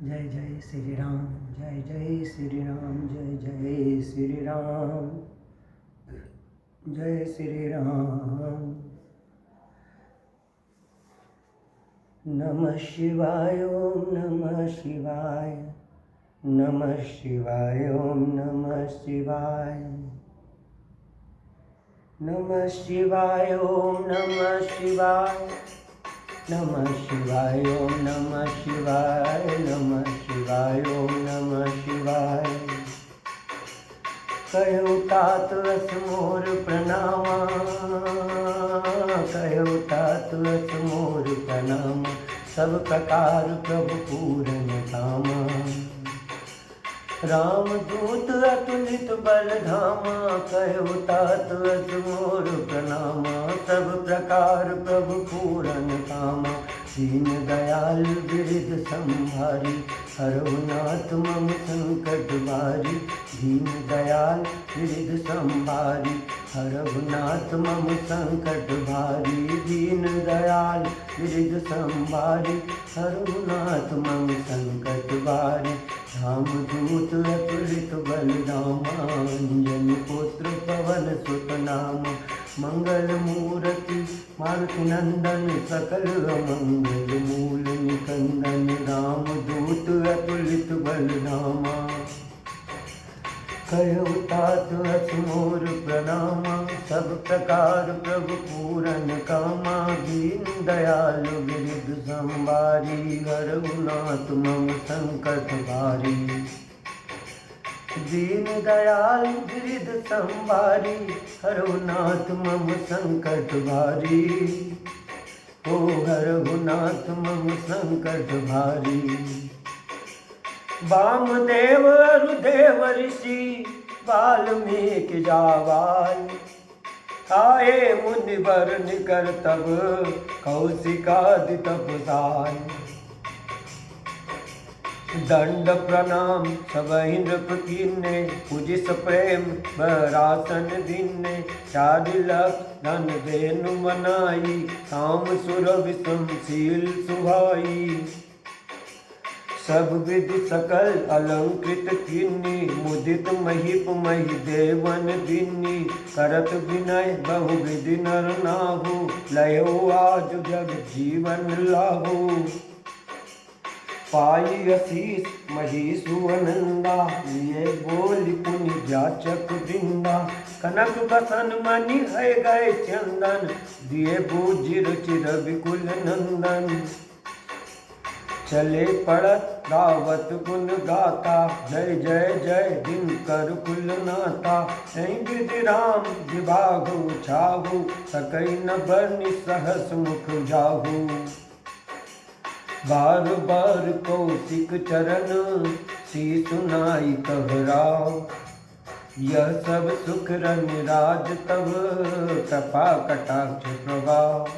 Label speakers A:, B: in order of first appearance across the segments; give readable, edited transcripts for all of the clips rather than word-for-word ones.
A: जय जय श्री राम, जय जय श्री राम, जय जय श्री राम, जय श्री राम। नमः शिवाय ओम नमः शिवाय, नमः शिवाय ओम नमः शिवाय, नमः शिवाय ओम नमः शिवाय, नमः शिवाय ओम नमः शिवाय, नमः शिवाय ओम नमः शिवाय। कहो तात असमोर प्रणामा, कहो तात असमोर प्रणामा, सब प्रकार प्रभु पूरन कामा। राम दूत अतुलित बल धामा, कहो तात असमोर प्रणामा, सब प्रकार प्रभु पूरन कामा। दीन दयाल बिरध संभारी, हरहु नाथ मम संकट भारी। दीन दयाल बिरध संभारी, हरहु नाथ मम संकट भारी। दीन दयाल बिरध संभारी, हरहु नाथ मम संकट भारी। राम दूत अतुलित बल धामा, अंजनी पुत्र पवन सुत नामा। मंगल मूर्ति मारुति नंदन, सकल मंगल मूल निकंदन। राम दूत अतुलित बल धामा, कहो तात असमोर प्रणामा, सब प्रकार प्रभु पूरन कामा। दीन दयाल बिरध संभारी, हरहु नाथ मम संकट भारी। दीन दयाल बिरध संभारी, हरहु नाथ मम संकट भारी। ओ हरहु नाथ मम संकट भारी। वामदेव अरुदेव ऋषि, वाल्मीकि जाबाल। आए मुनि वर निकर तब, कौशिकादि तपसाल। दंड प्रणाम सबहि नृप कीन्हे, पूजिस प्रेम बरासन दीन्हे। 4 लख धन धेनु मनाई, काम सुर विषम शील सुहाई। सब विधि सकल अलंकृत कीन्ही, मुदित महीप मही देवन दीन्ही। करत विनय बहु विधि नर नाहु, लयो आज जग जीवन लाहु। पाई असीस महीसु अनंदा, लिए बोल पुनि जाचक दिंदा। कनक बसन मणि है गए चंदन, दिए बूजिर चिर विकुल नंदन। चले पड़त रावत गुण गाता, जय जय जय दिन कर कुल नाता। गिरधि राम विभागु छाहु, सकई न बरनि सहस मुख जाहु। बार बार कौशिक चरण, शीशु नाई कहराव। यह सब सुख रनिराज तब, कृपा कटाक्ष प्रभाव।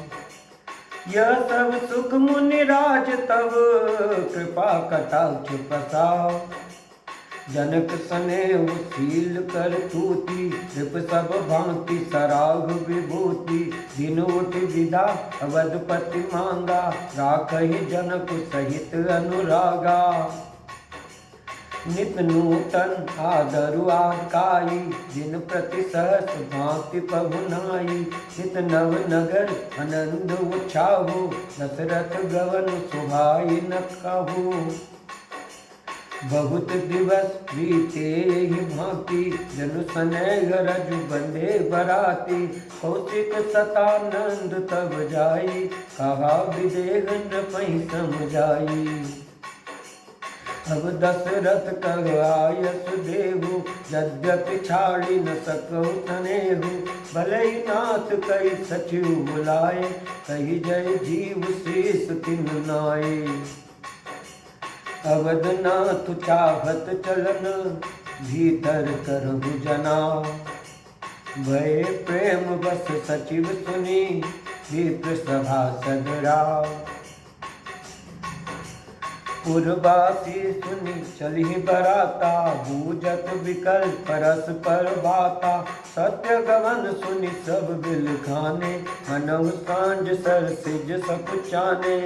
A: यह सब सुख मुनिराज तब, कृपा कटाक्ष प्रसाव। जनक सनेहु शील कर तूति, कृप सब भांति सराग विभूति। दिन उठ विदा अवधपति मांगा, राखहि जनक सहित अनुरागा। नित नूतन आदरु आकाई, दिन प्रति सहस भांति पहुनाई। हित नव नगर आनंद उछाहु, दशरथ गवन सुहाई न कहु। बहुत दिवस बीते ही भांति, जनु सनेह रजु बंधे बराती। कौशिक सतानंद तब जाई, कहा विदेह नृपहि समझाई। अब दशरथ कह आयस देहु, यद्यपि छाड़ी न सकहु तनेहु। भले नाथ कई सचिव बुलाए, कही जय जीव शेष तिन्ह नाए। अवधनाथ चाहत चलन, भीतर करहु जनाव। भय प्रेम बस सचिव सुनी, विप्र सभासद राव। पुरवासी सुनी चलिहि बराता, बूझत विकल परस्पर बाता। सत्य गवन सुनि सब बिल खाने, मनहु सांझ सरसिज सकुचाने।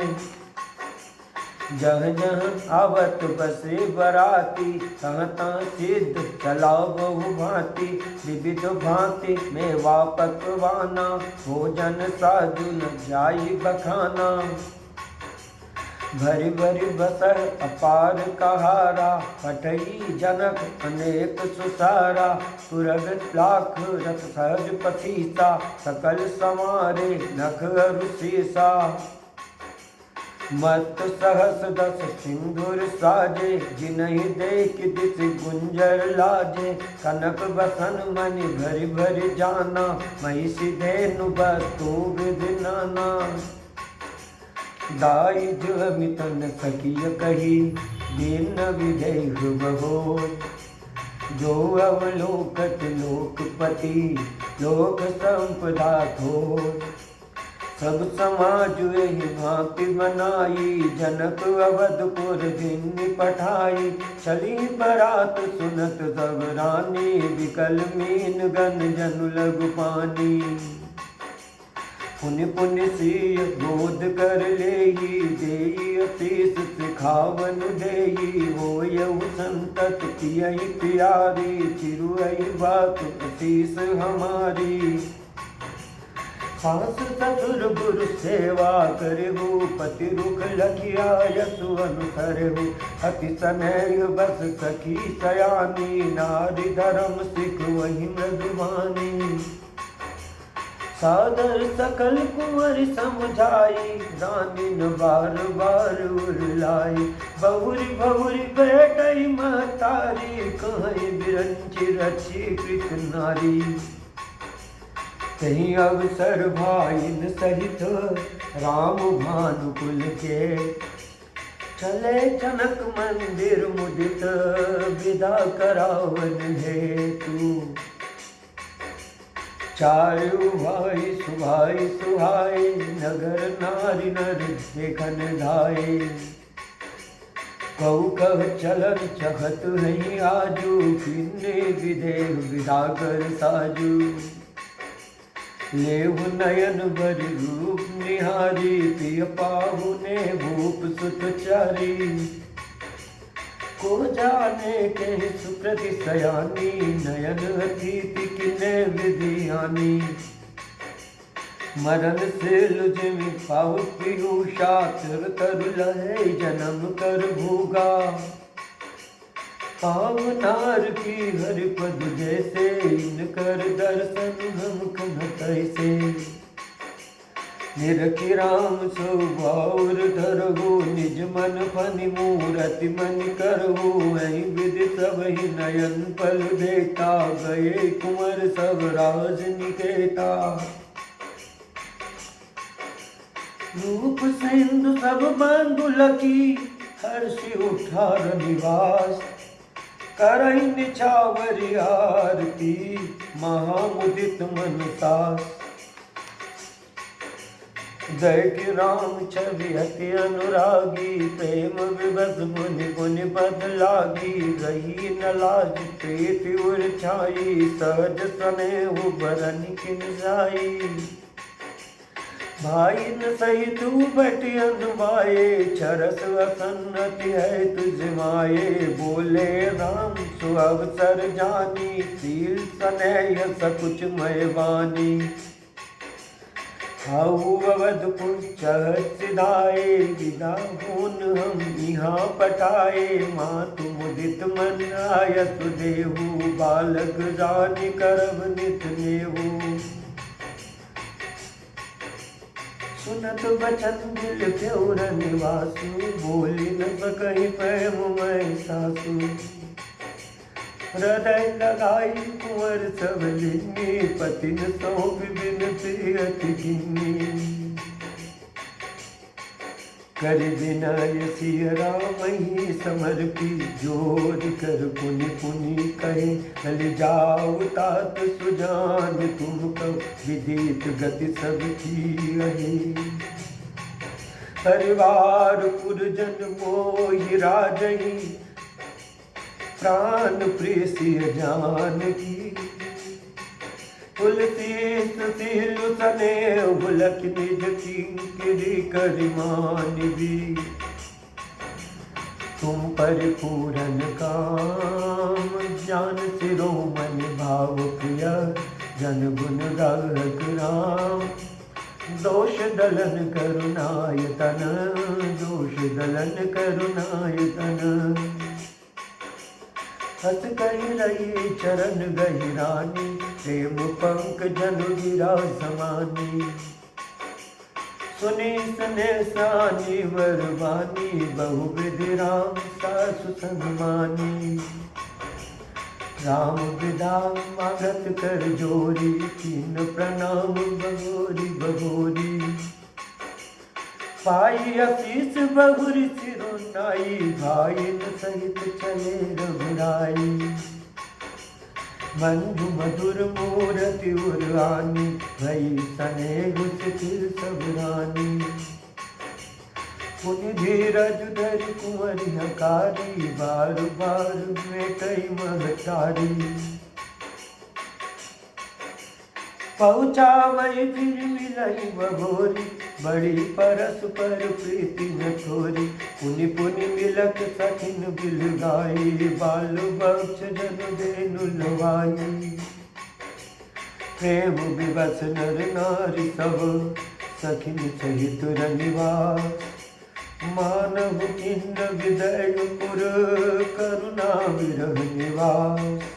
A: जह जह आवत बसे बराती, तह तह सिद्ध चला बहु भांति। विविध भांति मेवा पकवाना, भोजन साधु न जाई बखाना। भरी भरी बसर अपार कहारा, पठई जनक अनेक सुसारा। तुरग लाख रथ सहज पसीसा, सकल समारे नख अरु सीसा। मत सहस दस सिंधुर साजे, जिनहि देख दिस गुंजर लाजे। कनक बसन मणि भरि भरि जाना, महिषी धेनु बस्तु विधि नाना। दाई जो मितन सकिय कही, दीन विदेह बहोय। जो अवलोकत लोकपति, लोक संपदा थोय। सब समाज एहि भांति बनाई, जनक अवधपुर दिन पठाई। चली बरात सुनत सब रानी, विकल मीन गन जनु लघु पानी। पुनि पुनि सिय बोध कर लेही, देई असीस सिखावन देई। होयहु संतत कियहि प्यारी, चिरुअहि बात असीस हमारी। सास ससुर गुरु सेवा करहु, पति रुख लखिया यशु अनुसरहु। अति स्नेह बस सखी सयानी, नारी धर्म सिखवहि मृदुवानी। सादर सकल कुंवर समझाई, रानी न बार बार उरलाई। बहुरी बहुरी बेटई महतारी, कहीं बिरंची रची कृत नारी। कहीं अवसर भाइन सहित, राम भानुकुल के। चले जनक मंदिर मुदित, विदा करावन हेतु। चारु भाई सुभाई सुहाई, नगर नारी नर देखन धाये। कहु कह चलन चखत हई आजू, किन्ने विदेह विदा कर साजू। लेहु नयन बरि रूप निहारी, पिय पाहुने भूप सुत चारी। को जाने के सुकृति सयानी, नयन अतिथि किने विधियानी। मरण से लुझमि पाहु पीयूषा, तिर तरु लहे जन्म कर भूगा। पावनार की हरिपद जैसे, इनकर दर्शन हम कनतैसे। निरखि राम स्वभाव धरहु, निज मन फनि मूरति मनि करहु। ऐ विधि सबहि नयन पल देता, गए कुंवर सब राज निकेता। रूप सिंधु सब बंधु लकी, हर्षि उठार निवास। करई निछावरि आरती, महामुदित मन सास। जय कि राम छवि अति अनुरागी, प्रेम विवश मुनि गुनि पद लागी। रही न लाज प्रीति उर छाई, सहज स्नेहु बरन किन जाई। भाई न सहित बटि अनुबाए, चरस असन्नति है तुझ माये। बोले राम सु अवसर जानी, शील स्नेह सकुच मय वानी। खाऊ अवधपुर चहत सिधाए, विदा होन हम यहाँ पटाए। मातु मुदित मन आयत देहु, बालक रानी करब नित नेहु। सुनत बचन दिल प्योर निवासु, बोली न सकहि प्रेम मैं सासु। हृदय लगाई कुंवर सब लिन्नी, पति न सौंप बिनती अति गिन्नी। कर विनय सिय रामहि समर्पी, जोर कर पुनि पुनि कहे। चल जाओ तात सुजान, तुम कहो विदित गति सब की। परिवार पुरजन मोहि राजहि, प्राण प्रिय सिय जानकी। तुलसी सुशील सनेह, बुलक निज किंकिरी करिमानिबी। तुम परिपूरन काम, ज्ञान शिरोमणि भाव प्रिय, जन गुण गाहक राम। दोष दलन करुणायतन, दोष दलन करुणायतन। हस कही रही चरण गहिरानी, प्रेम पंक जनु गिरा समानी। सुनी सने सानी वरवानी, बहुविधि राम सासु सन्मानी। राम विदा मागत कर जोरी, कीन प्रणाम बगोरी बगोरी। पाई आशीष बहुरी सिरुनाई, भाई सहित चले रघुराई। मंजू मधुर मूरति उर्वानी, भई स्नेह सिथिर सब रानी। पुनि धीरज धरि कुंवरि हकारी, बार बार में कई महतारी। पहुँचावई फिर मिलई बहोरी, बड़ी परस पर प्रीति न थोरी। पुनि पुनि मिलत सखिन बिल गाई, बाल बक्ष जन देनु लवाई। प्रेम विवश नर नारी सब, सखिन सहित रनिवास। मानव किन्न विदय पुर, करुणा विरह निवास।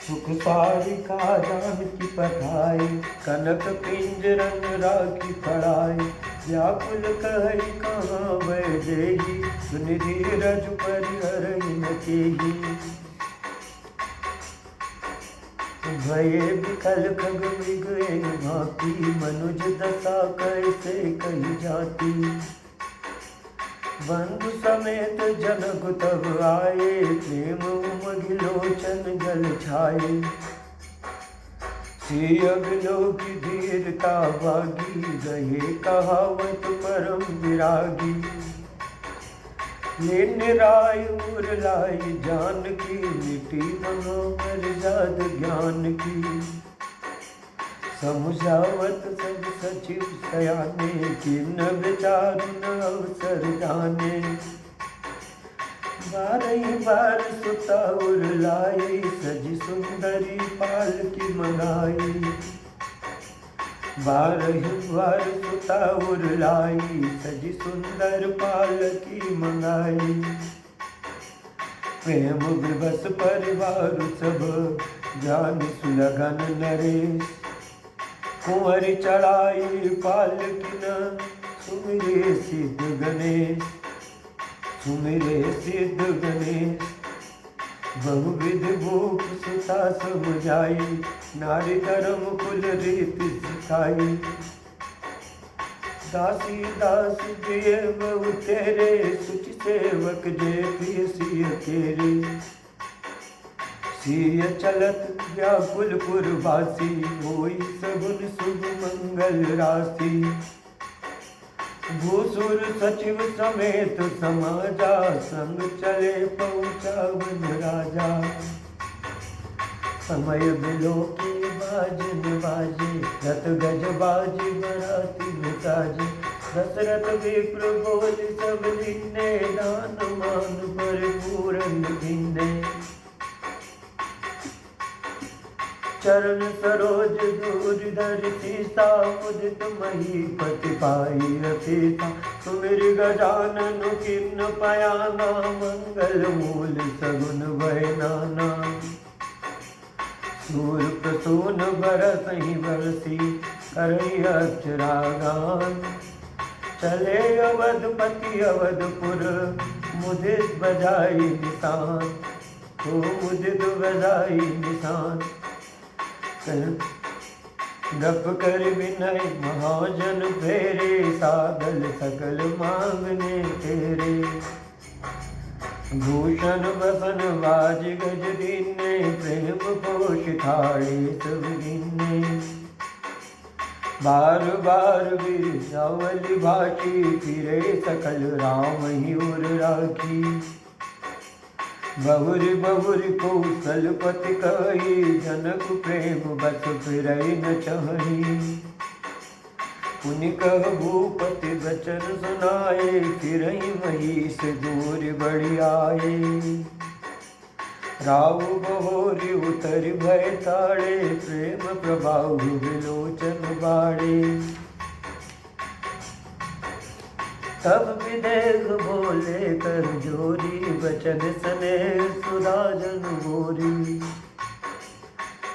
A: सुख सारिका जानकी पठाई, कनक पिंजरन राखी पड़ाई। व्याकुल कहि कहाँ बैठेगी, सुनि धीरज परिहरहि न केही। भये विकल खग मृग एक भांति, मनुज दशा कैसे कही जाती। बंधु समेत जनक तब आए, प्रेम उमगिलोचन जल छाए। सिय बिलोकी धीरता बागी, रहे कहावत परम विरागी। ले निराय उर लाई जानकी, मिटी मनोहर जाद ज्ञान की। समुझावत सब सचिव सयाने, किन्न विचारु न अवसर जाने। बारही बार सुता उर लाई, सजी सुंदरी पालकी मंगाई। बारही बार सुता उर लाई, सजी सुंदर पालकी मंगाई। प्रेम विवश परिवार सब, जान सुलगन नरेश। कुंवर चढ़ाई पालकिन, सुमिरे सिद्ध गणेश। सुमिरे सिद्ध गणेश, बहुविध भूप सुता समुझाई। नारी धर्म कुल रीति सिखाई। दासी दास जिय बहु तेरे, सुच सेवक जे प्रिय सिय तेरे। सिय चलत व्याकुल पुरवासी, होई सगुन शुभ मंगल राशि। भूसुर सचिव समेत समाजा, संग चले पहुँचा वन राजा। समय बिलोकी बाजन बाजे, रथ गज बाजी बराती में साजे। दशरथ विप्र बोल सब दीने, दान मान पर पूरन दीने। चरण सरोज दूर धर सीसा, मुदित महीपति पाई असीसा। सुमिर गजानन किन्न पयाना, मंगल मूल सगुन वैनाना। सूर प्रसून बरसहि बरसी, करई अक्षरागान। चले अवधपति अवधपुर, मुदित बजाई निशान। तो मुदित बजाई निशान। गप कर विनय महाजन फेरे, सागल सकल मांगने तेरे। भूषण बसन बाज गज दीने, प्रेम पोष थाड़े सब दीने। बार बार बिरजावली भाषी, फिरे सकल राम ही उर राखी। बहुरी बहुरी कौशलपति कही, जनक प्रेम बस फिरई न चही। पुनि कह भूपति वचन सुनाए, फिर महिष दूर बढ़ी आए। राहु बहोरी उतरि भय ताड़े, प्रेम प्रभाव विलोचन बाड़े। तब विदेह बोले कर जोरी, वचन सने सुराजन गोरी।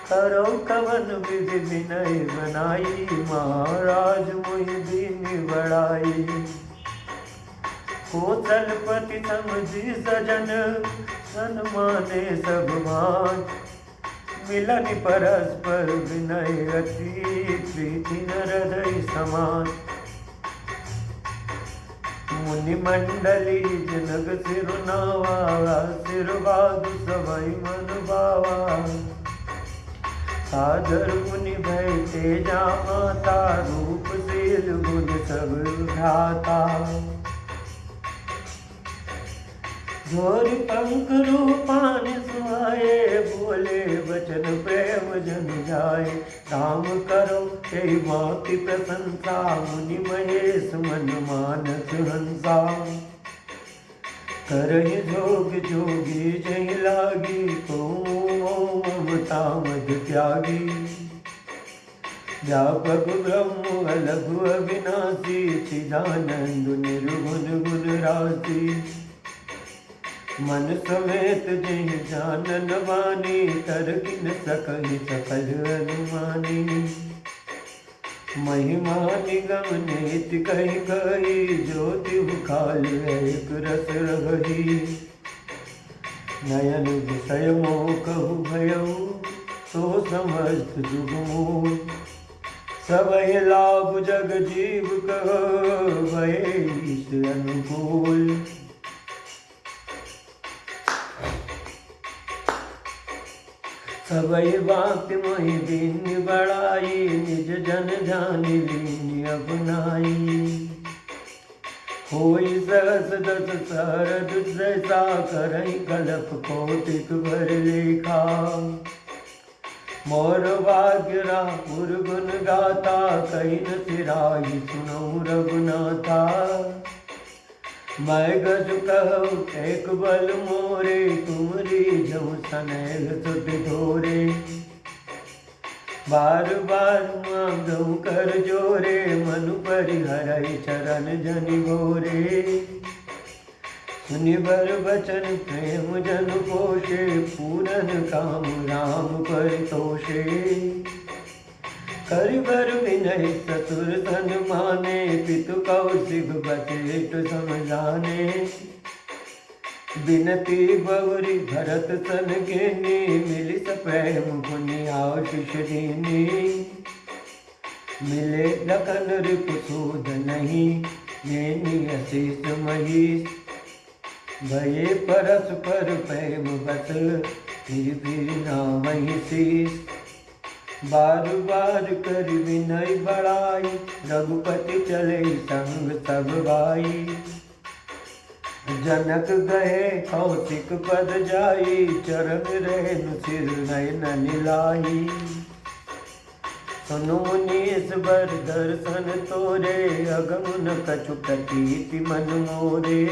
A: करो कवन विधि विनय बनाई, महाराज मुहि दीन बड़ाई। कौशलपति समझी सजन, सन्माने सब मान। मिलन परस्पर विनय अति, प्रीति न हृदय समान। मुनि मंडली जनक सिरुनावा, आशीर्वाद सबई मन बावा। सादर मुनि भय तेजा माता, रूपशील गुण सब ध्याता। जोरि पंख रूपान सुहाए, बोले वचन प्रेम जन जाए। राम करो यही माति प्रशंसा, मुनि महेश मन मानस हंसा। करहि जोग जोगी जहि लागी, को ममता मद त्यागी। व्यापक ब्रह्म अलघु अविनाशी, चिदानंद निर्गुण गुण राशि। मन समेत जहि जानन वानी, तरकिन सकहि सकल अनुमानी। महिमा निगम नीति कहि कही, ज्योति खाल एक रस रही। नयन विषय मोह कहु भयउ, सो समस्त जुग मोह। सबहि लाभ जग जीव कह, भये ईश अनुकूल। सबई बात मोहि दीन बड़ाई, निज जन जान लीन अपनाई। होई सहस दस सरद सहसा, करई कलप कौटिक भर लेखा। मोर भाग्य राहुर गुण गाता, कही न सिराई सुनऊ रघुनाथा। मैं गज कहु एक बल मोरे, तुमरी जऊ सनेह सुत धोरे। बार बार मांगऊ कर जोरे, मनु परिहरई चरण जनि गोरे। सुनि बर बचन प्रेम जन पोषे, पूरन काम राम परितोषे। करिबर विनय ससुर सन माने, पितु कौशिक बचेट समझाने। बिनती बहुरी भरत सन गेनी, मिली प्रेम पुनि आशीष दीनी। मिले लखन रिपुसूद नहीं, येनी अशीष महीश। भये परस्पर प्रेम बस, फिर नामहि शीस। बार बार कर विनय बड़ाई, रघुपति चले संग सब गाई। जनक गए कौशिक पद जाई, चरण रेणु सिर नयन लाई। सुनु मुनीस बर दर्शन तोरे, अगम न कछु प्रतीति मन मोरे।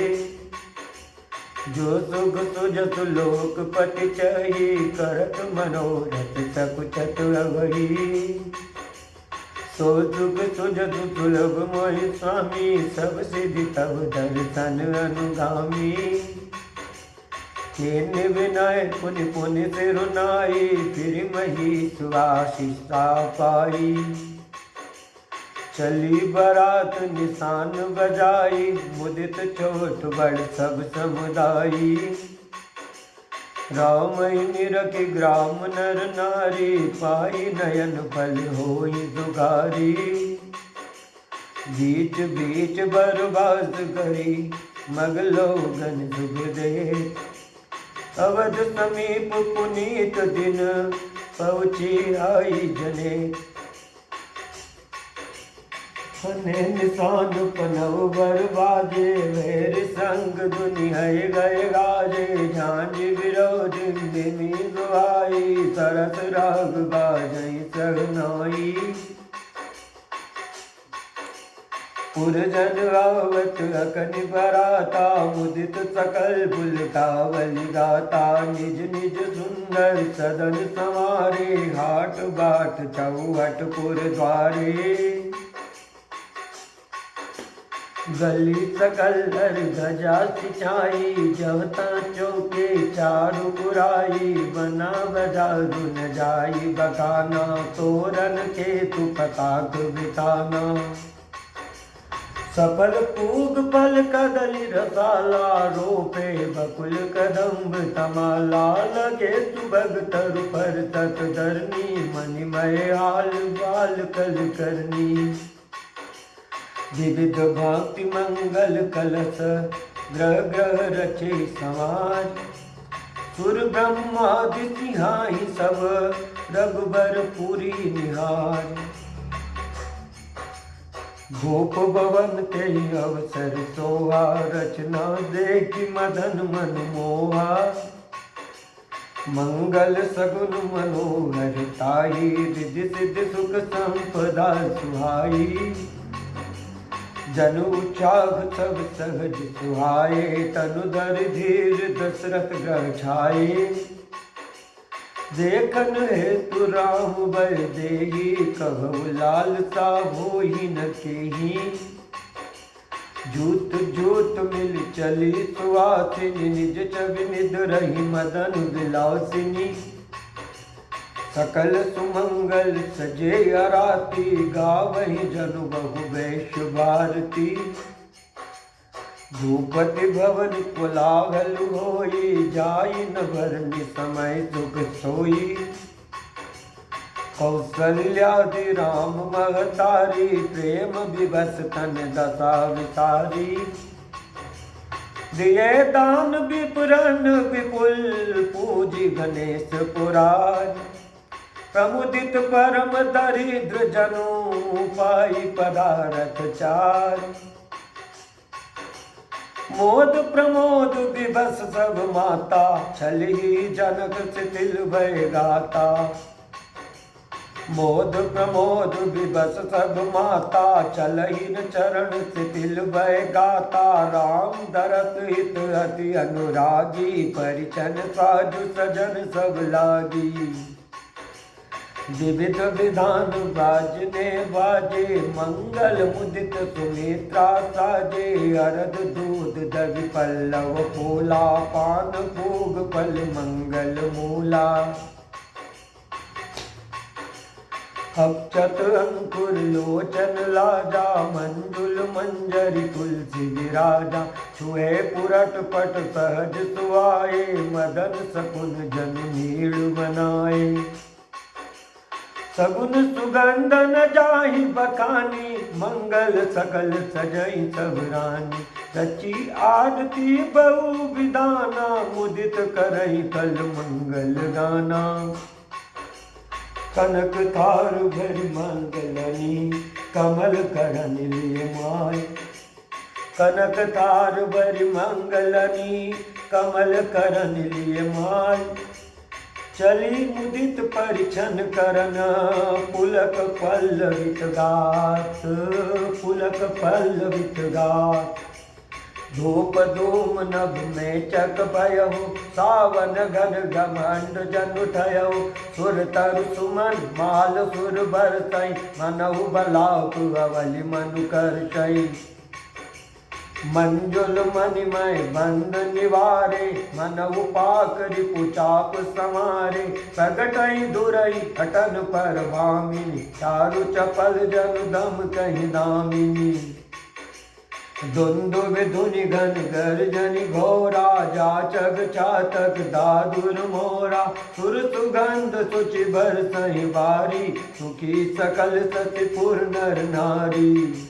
A: जो सुख सुजस लोकपति चही, करत मनोरथ सकुचत अवही। सो सुख सुजस सुलभ मोहि स्वामी, सब सिद्धि तब दर्शन अनुगामी। कीन्हि विनय पुनि पुनि सिरुनाई, फिर महिष आशीष पाई। चली बरात निशान बजाई, मुदित चोट बड़ सब समुदायी। राम निरखि ग्राम नर नारी, पाई नयन बल होई दुगारी। बीच बीच बरबास करी, मगलोगन सुख दे। अवध समीप पुनीत दिन, पहुँची आई जने। फने निशान पनव बरबाजे, वेर संग दुनिया गए गाजे। झांझ विरोधी दिमी दुआई, सरस राग बाजई सहनाई। पुरजन आवत अकनि बराता, मुदित सकल पुलकावली गाता। निज निज सुंदर सदन संवारे, घाट बाट चौहट पुर द्वारे। गली सकल हर गजा सिंचाई, जवता चौके चारु पुराई। बना बजा धुन जाई बखाना, तोरन के तु पताक बिताना। सफल पूग फल कदली रसाला, रोपे बकुल कदम्ब तमाला। लगे सुभग तरु पर तत धरनी, मणिमय हाल बाल कल करनी। विविध भांति मंगल कलश, ग्रह ग्रह रचे समाज। सुर ब्रह्मादि सिंहाई सब, रघुबर पुरी निहार। गोप भवन के अवसर सोहा, रचना देखी मदन मन मोहा। मंगल सगुन मनोहर ताई, रिद्धि सिद्धि सुख संपदा सुहाई। जनु चाभ सब सहज सुहाए, तनु धर धीर दशरथ ग्रह छाए। देखन हेतु राम बर देहि, कहु लालसा होई न केहि। जूत जूत मिल चली सुवासिनी, निज छवि निध रही मदन विलासिनी। सकल सुमंगल सजे अराती, गावहि जनु बहु वैश्य भारती। भूपति भवन कोलाहल होई, जाई न भरनि समय सुख सोई। कौसल्यादि राम महतारी, प्रेम विवश तन दशा विसारी। दिए दान विपुरन विपुल, पूजी गणेश पुराण। प्रमुदित परम दरिद्र जनु, पाई पदारथ चार। मोद प्रमोद विवश सब माता, छलही जनक शिथिल भय गाता। मोद प्रमोद विवश सब माता, चलहि न चरण शिथिल भय गाता। राम दरस हित अति अनुरागी, परिछन साजु सजन सब लागी। विविध विधान बाजने बाजे, मंगल मुदित सुमित्रा साजे। अरद दूध दवि पल्लव फूला, पान भोग फल मंगल मूला। अक्षत अंकुर लोचन लाजा, मंजुल मंजरी तुलसी विराजा। छुए पुरट पट सहज सुआए, मदन सकुन जन नीड़ बनाए। सगुन सुगंध न जाहि बखानी, मंगल सकल सजई सब रानी। रची आरती बहु विधाना, मुदित करई कल मंगल गाना। कनक थार भरि मंगलनी, कमल करन लिए माय। कनक थार भरि मंगलनी, कमल करन लिए माय। चली मुदित परिछन करन, पुलक पल्लवित गात। पुलक पल्लवित गात। धूप धूम नभ में चक भयहु, सावन घन घमंड जन उठयहु। सुर तरु सुमन माल सुर बरसई, मनहु बलाक अवलि मनु करसई। मंजुल मणिमय बंद निवारे, मनहु पाक रिपुचाप संवारे। प्रगटई दुरई हटन पर भामिनी, चारु चपल जनु दम कहि दामिनी। दुंदुभि धुनि घन गर्जनि घोरा, जाचक चातक दादुर मोरा। सुर सुगंध सुचि बरसहि बारी, सुखी सकल सति पुर नर नारी।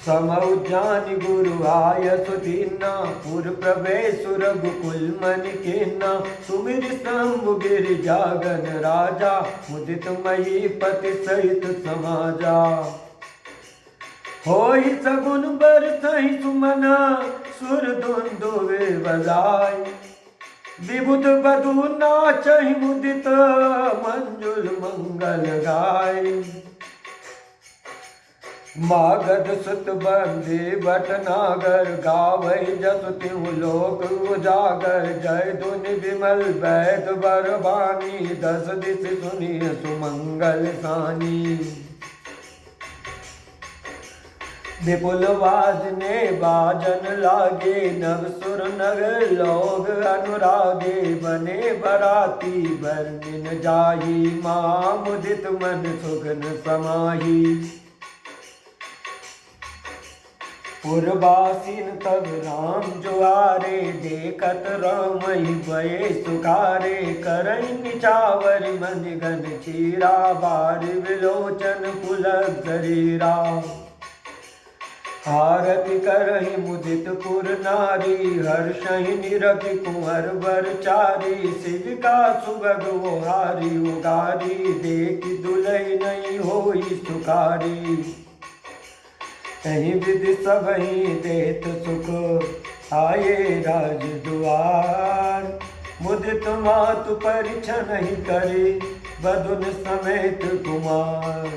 A: समौ जानि गुरु आयसु दीना, पुर प्रवेशु रघुकुल मनि कीना। सुमिर शंभु गिरिजा गण राजा, मुदित महीपति सहित समाजा। होई सगुन बरसहि सुमना, सुर दुंदुभि बजाय। विबुध बधु नाचहि मुदित, मंजुल मंगल गाय। मागध सुत बंदे भटनागर गावै जस तिहु लोक उजागर। जय धुनि विमल वैद बरबानी दस दिश सुनिय सुमंगल सानी। विपुल वाजने बाजन लागे नव सुर नगर लोग अनुरागे। बने बराती बरनिन जाही माँ मुदित मन सुगन समाही। पुरवासीन तब राम जुआरे देखत रामहि भये सुखारे। करई निचावर मन गन चीरा बार विलोचन पुलक शरीरा। आरती करहि मुदित पुर नारी हर्षहि निरखि कुंवर वर चारी। शिव का सुभग ओहारी उगारी देखि दुलहि नहीं होई सुखारी। कहीं विधि सबहि देत सुख आये राज दुआर। मुदित मातु परिछन नहीं करे बधुन समेत कुमार।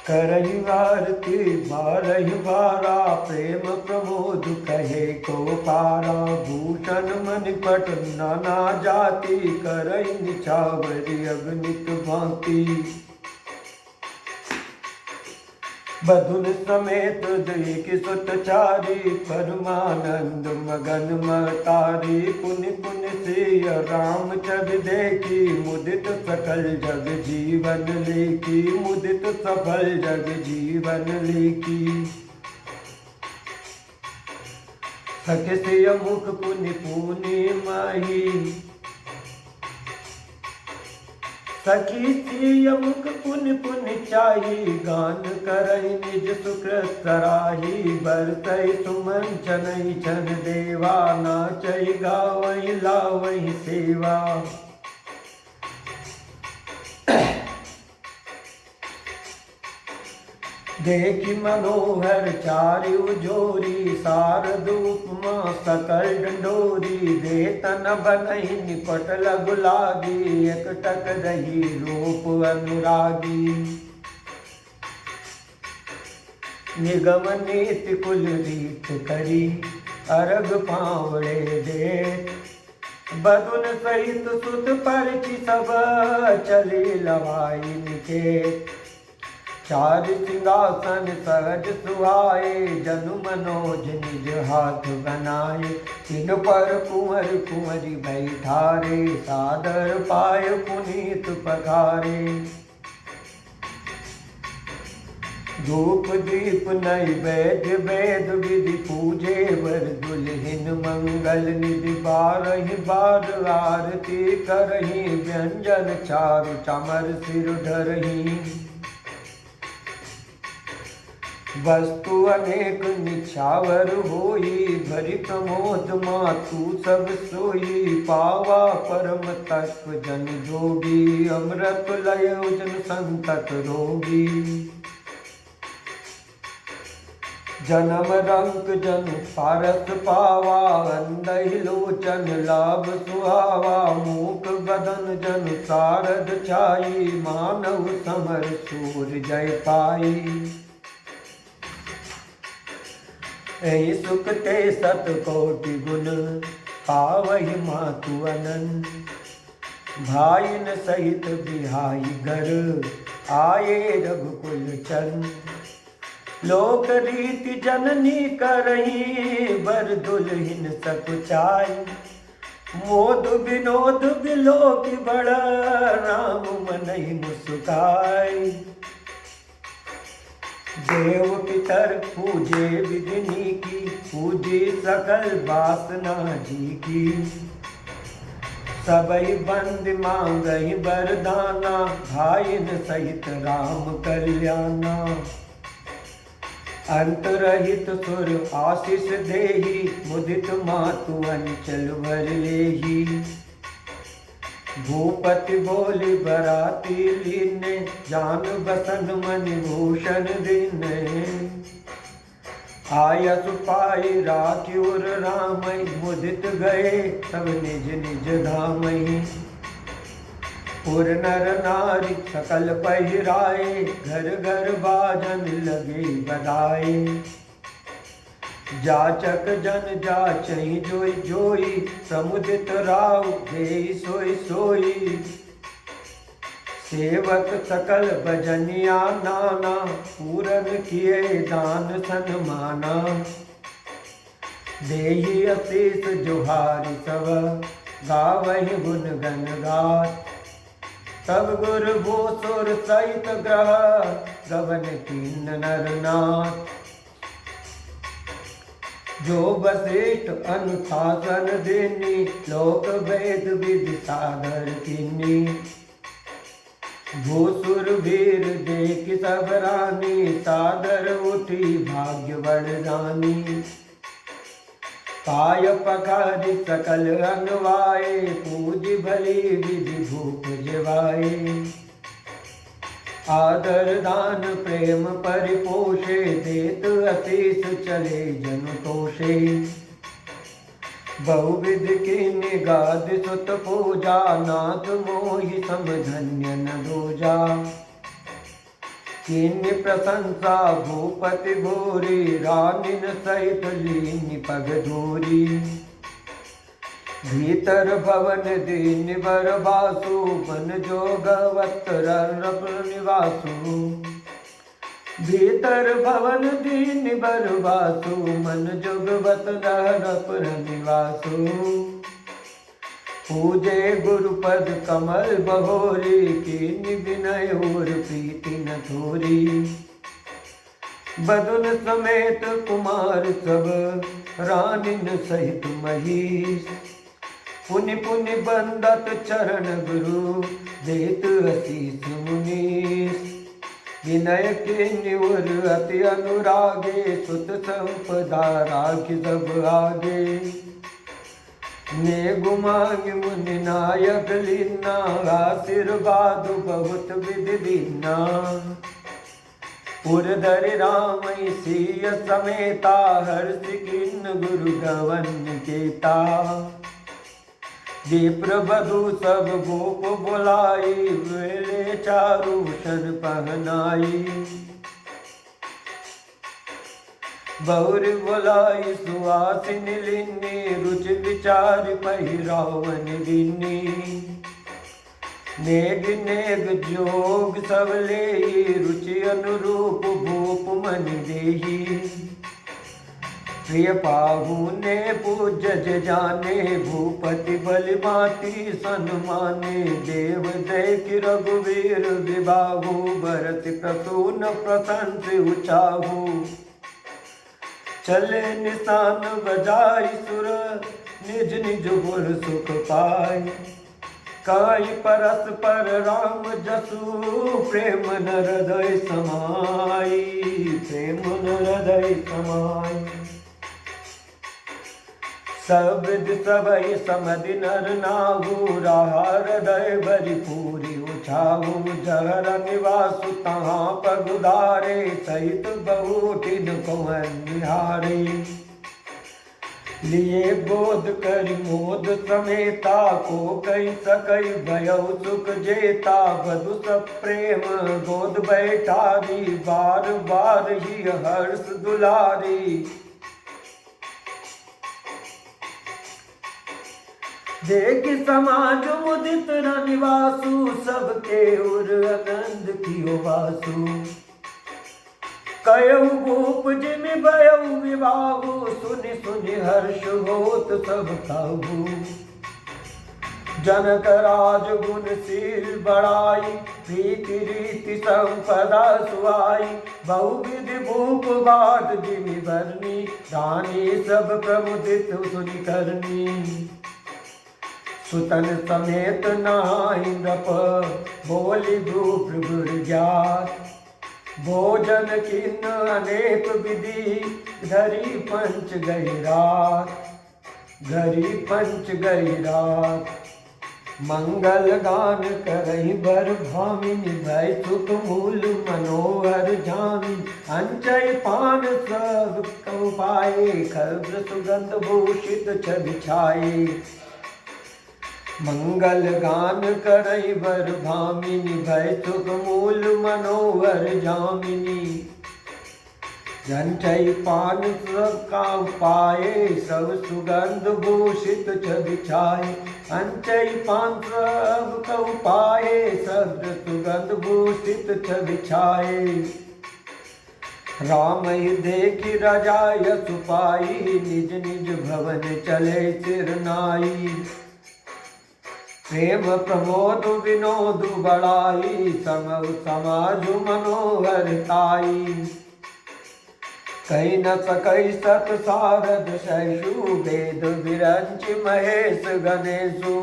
A: करहि आरती बारहि बारा प्रेम प्रमोद कहे को पारा। भूषण मणिपट नाना जाति करहि निछावरि अगणित भांति। बधुन समेत देखि सुत चारी परमानंद मगन मतारी। पुनि पुनि सिय राम छवि देखी मुदित सकल जग जीवन लेकी। मुदित सफल जग जीवन लेकी। सखि सिय मुख पुनि पुनि माही। सखी सिय मुख पुनि पुनि चाही गान करहि निज सुकृत सराही। बरतहि सुमन छनहि छन देवा नाचहि गावहि लावहि सेवा। देखि मनोहर चारु जोरी शारद उपमा सकल डंडोरी। देतन बनहि निपट लघु लागी एकटक रही रूप अनुरागी। निगम नीति कुल रीत करी अर्घ पावड़े दे। बधुन सहित सुत परिचि सब चली लवाई निकेत। चार सिंहासन सहज सुहाए जनु मनोज निज हाथ बनाए। तिन पर कुंवर कुंवरी बैठारे सादर पाय पुनीत पखारे। धूप दीप नैवेद्य वेद विधि पूजे वर दुल्हिन मंगल निधि। बारहि बार आरती करहि व्यंजन चारु चमर सिर धरहि। वस्तु अनेक निछावर होई भरि प्रमोद मातु सब सोई। पावा परम तत्व जन जोगी अमृत लय जन संतत रोगी। जन्म रंक जन पारस पावा अंधहि लोचन लाभ सुहावा। मूक बदन जन शारद छाई मानव समर सूर जय पाई। ऐ सुख ते सत कोटि गुण पावहि मातु अनन। भाइन सहित बिहाई घर आये रघुकुल चन। लोक रीति जननी करही बर दुल्हिन सकुचाई। मोद विनोद बिलोक बड़ राम मनहि मुस्काई। देव पितर पूजे विधिनी की पूजे सकल वासना जी की। सबई बंद मांगहि वरदाना भाइन सहित राम कल्याणा। अंतरहित सुर आशीष देहि मुदित मातु अंचल भर लेहि। भूपति बोली बराती लीने जान बसन मणि भूषण दीने। आयस पाई राख्युर रामई मुदित गए सब निज निज धामहि। पुर नर नारी सकल पहिराए, घर घर बाजन लगे बधाए। जाचक जन जाचहि जोई जोई, प्रमुदित राव देई सोई सोई। सेवक सकल भजनिया नाना, पूरन किए दान सन्माना। देहि असीस जोहारि सब, गावहि गुण गण गात। तब गुर भूसुर सहित ग्रह, गवन कीन नर नाथ। जो वशिष्ठ अनुशासन देनी, लोक वेद विधि सागर कीनी। भूसुर वीर देख सब रानी, सादर उठी भाग्य वरदानी। पाय पखारि सकल अनवाए, पूज भली विधि भूप जिवाए। आदर दान प्रेम परिपोषे, देत असीस चले जनु तोषे। बहुविध कीन्हि गाद सुत पूजा, नाथ मोहि सम धन्य न दूजा। कीन्हि प्रशंसा भूपति भूरि, रानिन सहित लीन्हि पग धूरी। भीतर भवन दीन बर बासु, मन जोगवत रप निवासु। भीतर भवन दीन बर बासु, मन जोगवत रप निवासु। पूजे गुरुपद कमल बहोरी, कीन्हि विनय और प्रीति न थोरी। बदुन समेत कुमार सब, रानिन सहित महीष। पुनि पुनि बंदत चरण गुरु, देत असीस मुनीस। विनय कीन्हि और अति अनुरागे, सुत संपदा राखि सब आगे। ने गुमांग मुनि नायक लीना, आशीर्वाद बहुत विधि दीना। पुर धरि राम सिय समेता, हर्ष किन्न गुरु गवन केता। विप्र बधु सब गोप बुलाई, वेले चारूषण पहनाई। बहुरि बुलाई सुवासिनी लिन्नी, रुचि विचार पहिरावन दीनी। नेग नेग जोग सब लेहि, रुचि अनुरूप भूप मन देहि। प्रिय पाहुने पूज्य जाने, भूपति बलि माती सन्माने। देव दैक रघुवीर विबाहु, भरत प्रसून प्रशंस उचाहु। चले निशान बजाई सुर, निज निज गुर सुख पाई। काई परस पर राम जसु, प्रेम न हृदय समाई। प्रेम न हृदय समाई। सब सबई समधि नर नाहु, रहा हृदय भरि पूरी उछाहु। जहर निवासु तहाँ पगुधारे, सहित बहुटिन कुंवर निहारे। लिए बोध करि मोद समेता, को कहि सकई भयउ सुख जेता। बधु सब प्रेम गोद बैठारी, बार बार ही हर्ष दुलारी। देख समाज मुदित निवासु, सबके उर आनंद कियो वासु। कयउ भूप जिमि भयउ विवाहु, सुनि सुनि हर्ष होत सब काहू। जनक राज गुणशील बड़ाई, प्रीति रीति संपदा सुहाई। बहुविधि भूप बात जिमि बरनी, रानी सब प्रमुदित सुनि करनी। सुतन समेत नहाई नृप, बोली भूप गुर ज्ञात। भोजन किन्न अनेक विधि, घरी पंच गई रात। घरी पंच गई रात। मंगल गान करहि बर भामिनी, भय सुख मूल मनोहर जामी। अंचय पान सब कौ पाए, खब्र सुगंध भूषित छवि छाए। मंगल गान करई बर भामिनी, भय सुख मूल मनोहर जामिनी। जंचई पान सब का पाए, सब सुगंध भूषित छवि छाए। अंचई पान सब का पाए, सब सुगंध भूषित छवि छाए। राम ही देखी राजा यशु पाई, निज निज भवन चले सिर नाई। प्रेम प्रमोद विनोद बड़ाई, समव समाज मनोहर ताई। कही न सकई सत सारद सैषु, वेद विरंच महेश गणेशु।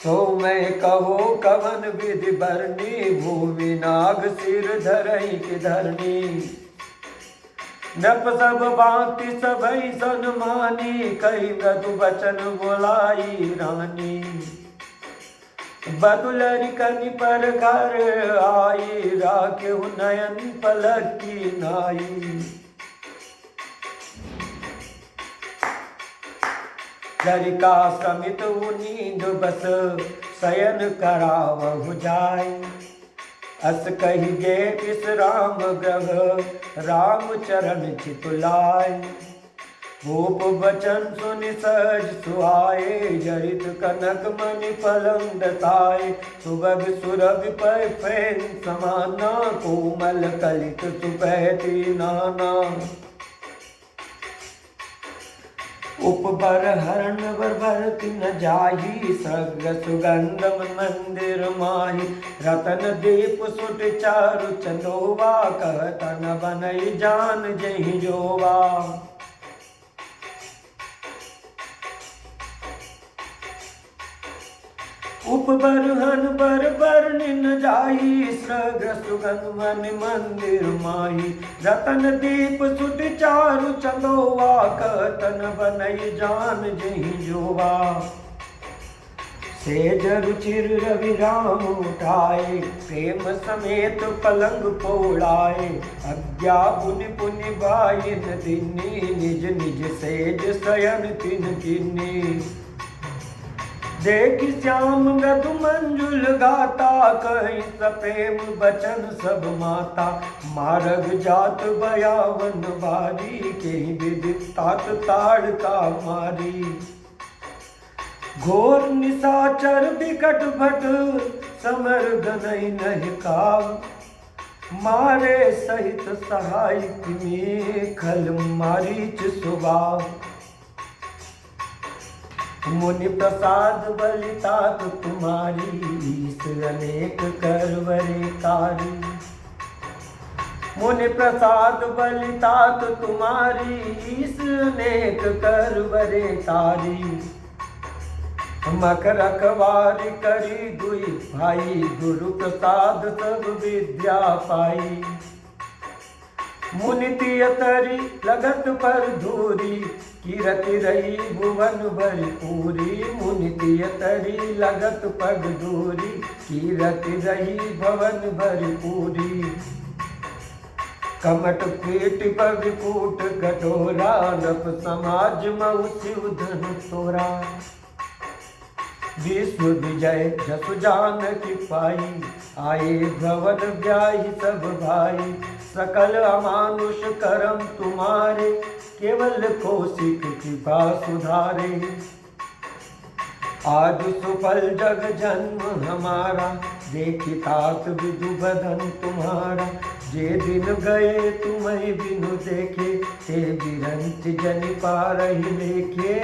A: सो मैं कहो कवन विधि बरनी, भूमि नाग सिर धरई की धरनी। नप सब भांति सबई सन्मानी, कही मृदु वचन बोलाई रानी। बदुलरी कनि पर घर आई, राखेहु नयन पलक की नाई। लरिका समित नींद बस, शयन करावहु जाय। अस कही गे विश्राम ग्रह, राम चरण चितुलाय। भूप बचन सुनि सहज सुहाए, जरित कनक मणि पलंग दसाए। सुबग सुरभि पै फैन समाना, कोमल कलित सुपहति नाना। उपबर हरण बरबरति न जाही, सर्ग सुगंध मंदिर माही। रतन दीप सुट चारु चंदोवा, कहत न बनई जान जहि जोवा। उपबर हन बर बरनि न जाही, सर्ग सुगंध मन मंदिर माही। रतन दीप सुट चारु चंदोवा, कहत न बनई जान जहि जोवा। सेज रुचिर रवि राम उठाए, प्रेम समेत पलंग पोड़ाए। अज्ञा पुनि पुनि बाइन दिनी, निज निज सेज शयन तिन किन्नी। देखि श्याम मृदु मंजुल गाता, कहीं सप्रेम बचन सब माता। मारग जात बयावन बारी, के विदित तात ताड़का मारी। घोर निशाचर विकट भट, समर गनई नहीं काव। मारे सहित सहाय में, खल मारीच स्वभाव। मुनि प्रसाद बलितात तुम्हारी, ईस अनेक करवरे कारी। मुनि प्रसाद बलितात तुम्हारी, ईस अनेक करवरे तारी। मख रखवारी करी दुई भाई, गुरु प्रसाद सब विद्या पाई। मुनि तियतरी लगत पर धूरी, कीरति रही भुवन भरी पूरी। मुनि तियतरी लगत पग दूरी, कीरति रही भवन भरी पूरी। कमट पेट पर विकूट कटोरा, नप समाज मऊ शिव धन तोरा। विश्व विजय जसु जानकी पाई, आए भवन ब्याही सब भाई। सकल अमानुष करम तुम्हारे, केवल कौशिक कृपा सुधारे। आज सुफल जग जन्म हमारा, देखी तात विदु बदन तुम्हारा। जे दिन गए तुम्हें बिनु देखे, ते बिरंच जन पारहि लेखे।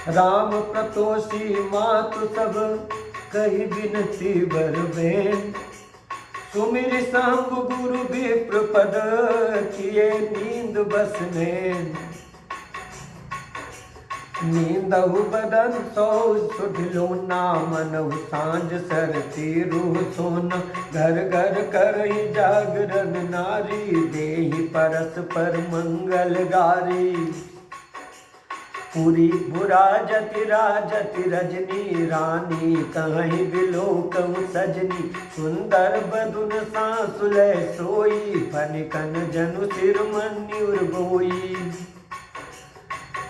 A: राम प्रतोषी मातु सब, कही बिनती बर बेन। सुमिर सांब गुरु विप्र पद, किए नींद बस नैन। नींदहु बदन सौ सुधिलो ना, मनहु सांझ सरती रूह सोना। घर घर करई जागरण नारी, देहि परस्पर मंगल गारी। पुरी बुरा जति राजति रजनी, रानी कहीं बिलोकहु सजनी। सुंदर बदुन सांसुलै सोई, फनिकन जनु सिर मन्युर गोई।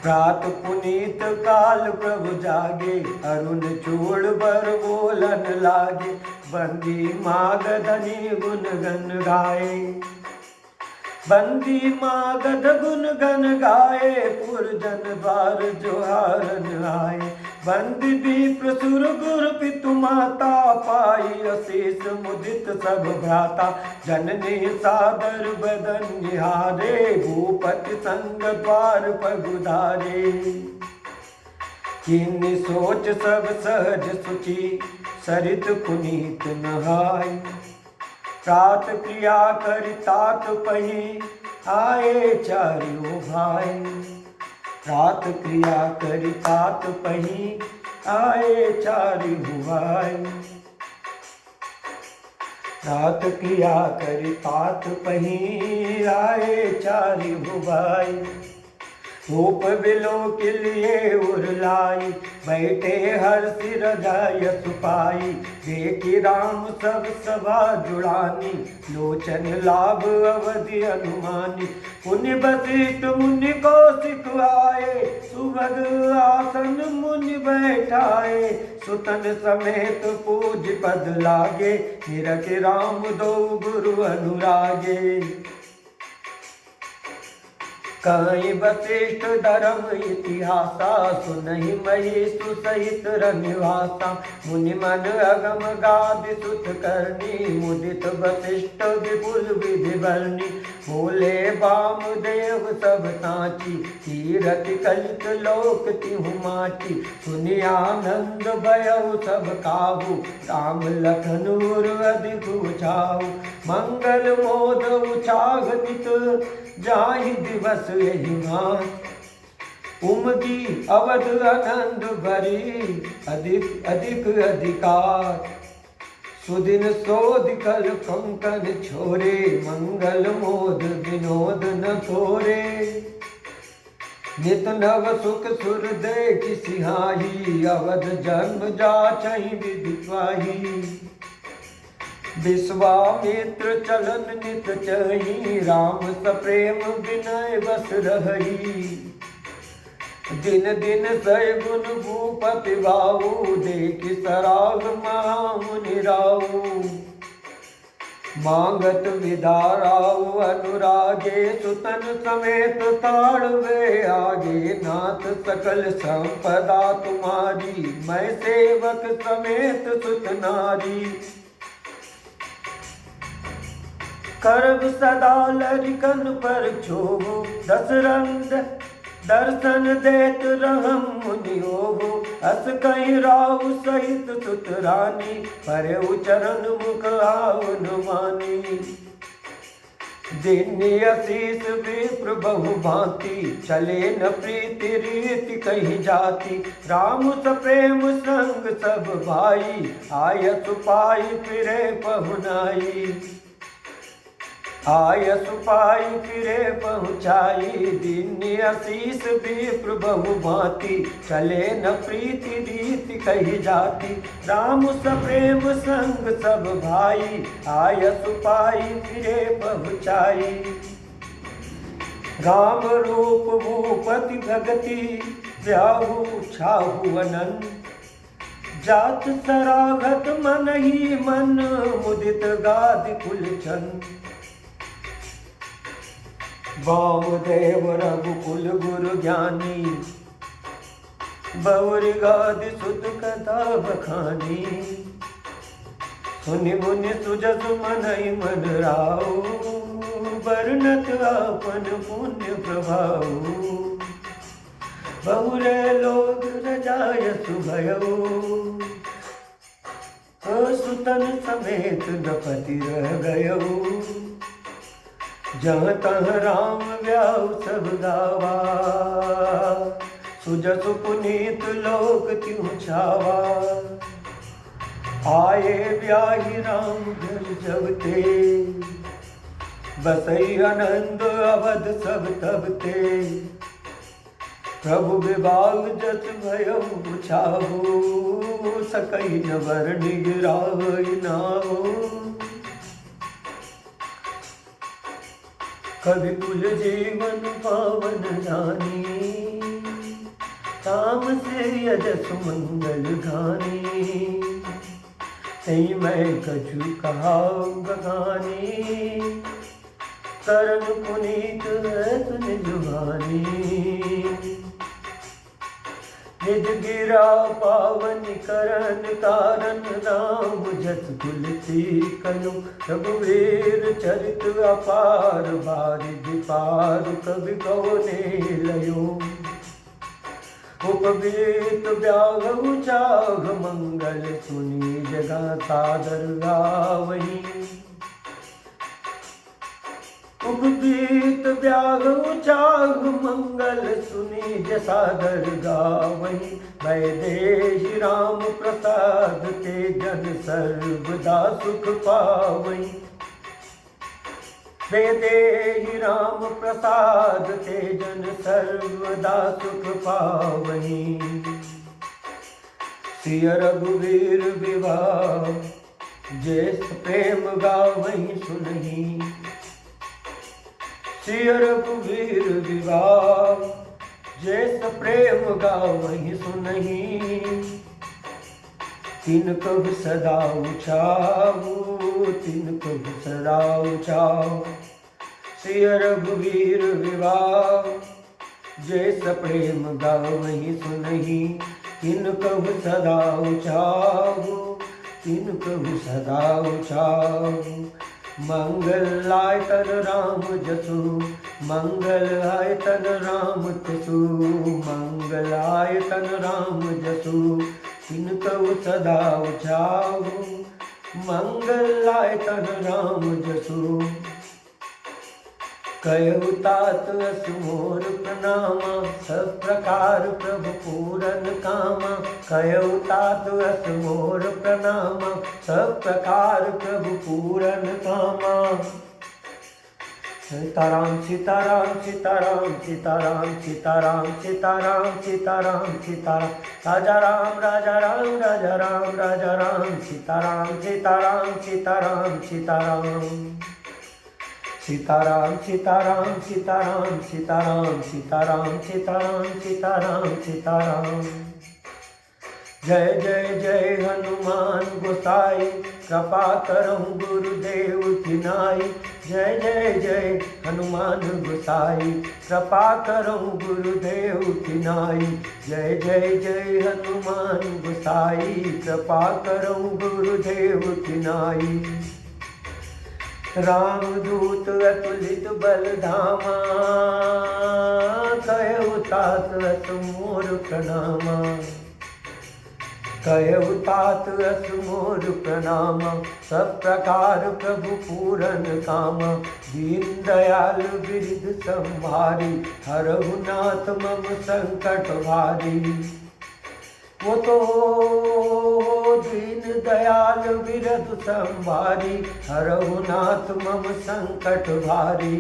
A: प्रात पुनीत काल प्रभु जागे, अरुण चूड़ बर बोलन लागे। बंदी मागधनी गुण गन गाए, बंदी मागध गुण गन गाए। पुरजन द्वार जोहारन आए, बंदी विप्र सुर गुर पितु माता। पाई अशेष मुदित सब भ्राता, जननी सादर बदन निहारे। भूपति संग द्वार पगुधारे, किन्नी सोच सब सहज सुचि। सरित पुनीत नहाय, प्रात क्रिया करि तात पही। आए चारियों भाई, प्रात क्रिया करि तात पही। आए चारियों भाई, प्रात क्रिया करि तात पही। आए चारियों भाई, धूप बिलो के लिए उरलाई। बैठे हर्षि रजाय सुपाई, देखी राम सब सभा जुड़ानी। लोचन लाभ अवधि अनुमानी, पुण्य वशिष्ठ मुनि कौशिक आए। सुभग आसन मुनि बैठाए, सुतन समेत पूज पद लागे। निरख राम दो गुरु अनुरागे, कहीं वशिष्ठ धर्म इतिहासा। सुनहि महेशु सहित रनिवासा, मुनि मन अगम गादि सुत करनी। मुदित वशिष्ठ विपुल विधि बरनी, बोले वामदेव सब साची। तीरथ कलित लोक तिहु माची, सुनि आनंद भयउ सब काहू। राम लखन उर अधिक उछाहु, मंगल मोद उछाह नित। जाहि दिवस यही मास, उमगी अवध आनंद भरी। अधिक अधिक अधिकार, सुदिन सोध कल कंकन छोरे। मंगल मोद विनोद न थोरे, नित नव सुख सुर देख सिहाही। अवध जन्म जाचहि विधि पाही, विश्वामित्र चलन नित चही। राम सप्रेम विनय बस रही, दिन दिन सय गुण भूपति बाहु। देखि सराग महामुनि राहु, मांगत विदाराउ अनुरागे। सुतन समेत ताड़वे आगे, नाथ सकल संपदा तुम्हारी। मैं सेवक समेत सुत नारी, करब सदा लरिकन पर क्षोभु। दशरथ दर्शन देत रहम मुनि होभु। अस कहीं राहु सहित सुत रानी, परे चरण मुख आवन मानी। दिन्य आशीष विप्र बहु भांति, चले न प्रीति रीति कही जाति। राम सप्रेम संग सब भाई, आयस पाई फिरे पहुनाई। आयस पाई फिरे पहुँचाई, दिन्य आशीष विप्र बहु भांति। चले न प्रीति रीति कही जाति, राम सप्रेम संग सब भाई। आयस पाई फिरे पहुँचाई, राम रूप भूपति भगति। ब्याहु छाहु अनंत, जात सराघत मन ही मन। मुदित गादि कुलचंद, वामदेव रघुकुल गुरु ज्ञानी। बौरि गादि सुत कथा बखानी, सुनि मुनि सुजसु मनहि मन राउ। वर्णत आपन पुण्य प्रभाउ, बहुरे लोग रजायसु भयउ। सुतन समेत नपति रह गयउ, जहाँ तहाँ राम व्याउ सब गावा। सुजसु पुनीत लोक त्यों छावा, आए ब्याही राम घर जबते। बसई आनंद अवध सब तबते, प्रभु विभाग जस भयउ छाहु। सकई न वर्णि गिरावई नाहु, कवि कुल जीवन पावन जानी। ताम से यजस मंगल गाने, तई मैं कछु कहाऊ बगाने, करन पुनीत है तुझ जुबानी। निज गिरा पावन करन कारण, राम जस तुलसी कनु। रघुवीर चरित अपार, बारिधि पार कवि कौने लयो। उपगीत व्याहु चाघ मंगल, सुनी जगा सादर गावहीं। उपगीत व्याहु चाघ मंगल, सुनी जसादर गावहीं। वैदेही राम प्रसाद, ते जन सर्वदा सुख पावहीं। वैदेही राम प्रसाद, ते जन सर्वदा सुख पावहीं। सिय रघुवीर विवाह, जेस प्रेम गावहीं सुनहीं। सिय रघुवीर विवाह, जेस प्रेम गावहीं सुनहीं। तिन कब सदा उचाऊ, तिन कब सदा उचाऊ। सिय रघुवीर विवाह, जेस प्रेम गावहीं सुनहीं। तिन कब सदा उचाऊ, तिन कब सदा उचाऊ। मंगल आय तन राम जसु, मंगल आय तन राम तसु। मंगल आय तन राम जसु, तिन कब सदा उचाऊ। मंगल आय तन राम जसु। कहु तात अस मोर प्रणामा, सब प्रकार प्रभु पूरन कामा। कहु तात अस मोर प्रणामा, सब प्रकार प्रभु पूरन कामा। सीताराम सीताराम सीताराम सीताराम सीताराम सीताराम सीताराम सीताराम। राजा राम राजा राम राजा राम राजा राम। सीताराम सीताराम सीताराम सीताराम। सीताराम सीताराम सीताराम सीताराम सीताराम सीताराम सीताराम सीताराम। जय जय जय हनुमान गोसाई, कृपा करहु गुरुदेव की नाई। जय जय जय हनुमान गोसाई, कृपा करहु गुरुदेव की नाई। जय जय जय हनुमान गोसाई, कृपा करहु गुरुदेव की नाई। रामदूत अतुलित बल धामा, कहु तात अस मोर प्रणामा। कहु तात अस मोर प्रणामा, सब प्रकार प्रभु पूरन कामा। दीन दयाल बिरध संभारी, हरहु नाथ मम संकट भारी। वो तो दीन दयाल बिरध संभारी, हरहु नाथ मम संकट भारी।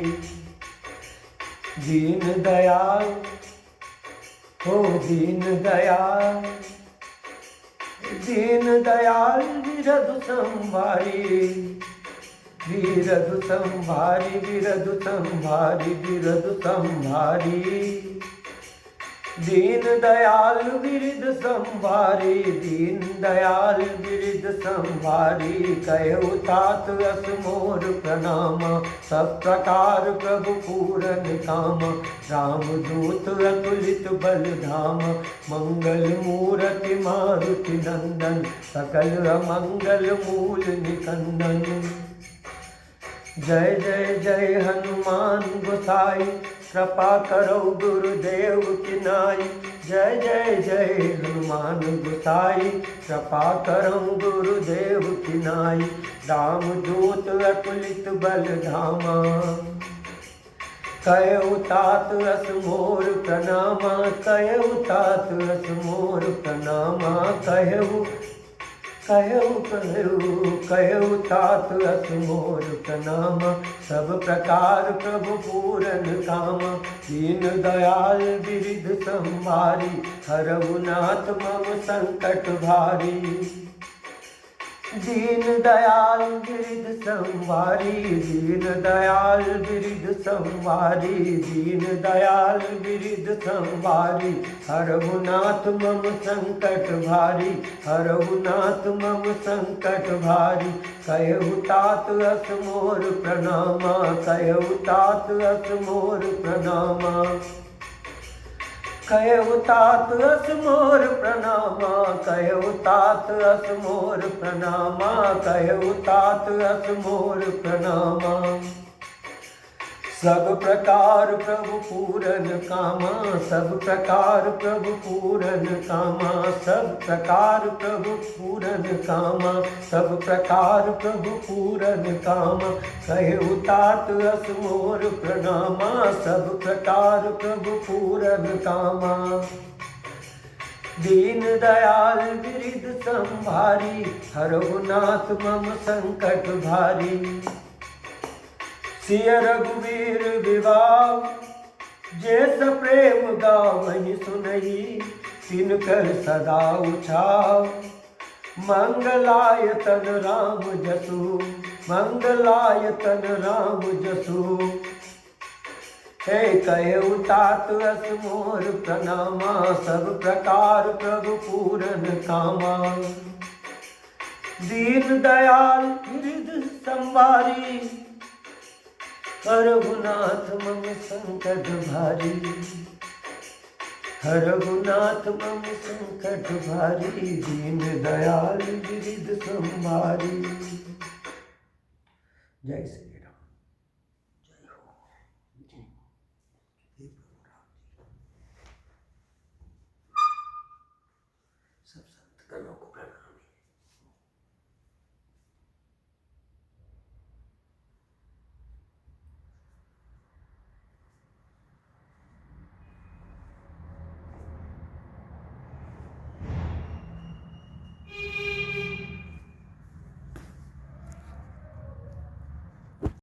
A: दीन दयाल हो दीन दयाल, दीन दयाल बिरध संभारी। बिरध संभारी बिरध संभारी बिरध संभारी। दीन दयाल बिरध संभारी, दीन दयाल बिरध संभारी। कहु तात अस मोर प्रणामा, सब प्रकार प्रभु पूरन कामा। रामदूत अतुलित बल धामा, मंगल मूरति मारुति नंदन। सकल अमंगल मूल निकंदन। जय जय जय हनुमान गोसाई, कृपा करो गुरुदेव की नाई। जय जय जय हनुमान गोसाई, कृपा करो गुरुदेव की नाई। रामदूत अतुलित बल धामा, कहु तात अस मोर प्रणामा। कहु तात अस मोर प्रणामा। कहु कहु कहु कहु तात अस मोर प्रणामा। सब प्रकार प्रभु पूरन कामा। दीन दयाल बिरध संभारी, हरहु नाथ मम संकट भारी। दीन दयाल गिरिध संवारी, दीन दयाल गिरिध संवारी, दीन दयाल गिरिध संवारी। हरहु नाथ मम संकट भारी, हरहु नाथ मम संकट भारी। कहु तात अस मोर प्रणामा, कहु तात अस मोर प्रणामा। कहु तात अस मोर प्रणामा, कहु तात अस मोर प्रणामा, कहु तात अस मोर प्रणामा। सब प्रकार प्रभु पूरन कामा, सब प्रकार प्रभु पूरन कामा, सब प्रकार प्रभु पूरन कामा, सब प्रकार प्रभु पूरन कामा। कहु तात अस मोर प्रणामा, सब प्रकार प्रभु पूरन कामा। दीन दयाल गिरिध संभारी, हरहु नाथ मम संकट भारी। सिय रघुवीर विवाह, जैस प्रेम गावहि सुनहि, तिनकर सदा उछाव। मंगलायतन राम जसु, मंगलायतन राम जसु। हे कहु तात अस मोर प्रणामा, सब प्रकार प्रभु पूरन कामा। दीन दयाल गिरिध संवारी, हरहु नाथ मम संकट भारी, हरहु नाथ मम संकट भारी। दीन दयाल गिरिध संवारी। जय श्री